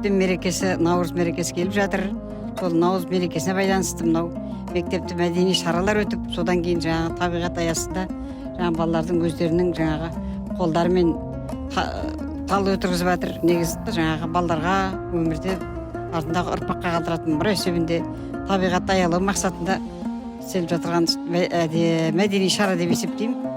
мектептің мерекесі, наурыз мерекесі келіп жатыр. Сол наурыз мерекесіне байланысты мынау мектепте мәдени шаралар өтіп, содан кейін жаңағы табиғат аясында жаңағы балалардың өздерінің жаңағы қолдарымен тал өтіргізіп жатыр. Негізі жаңағы балаларға өмірде артындағы ұрпаққа қалдыратын мұра есебінде табиғатты аялау мақсатында істеліп жатырған мәдени шара деп есептеймін.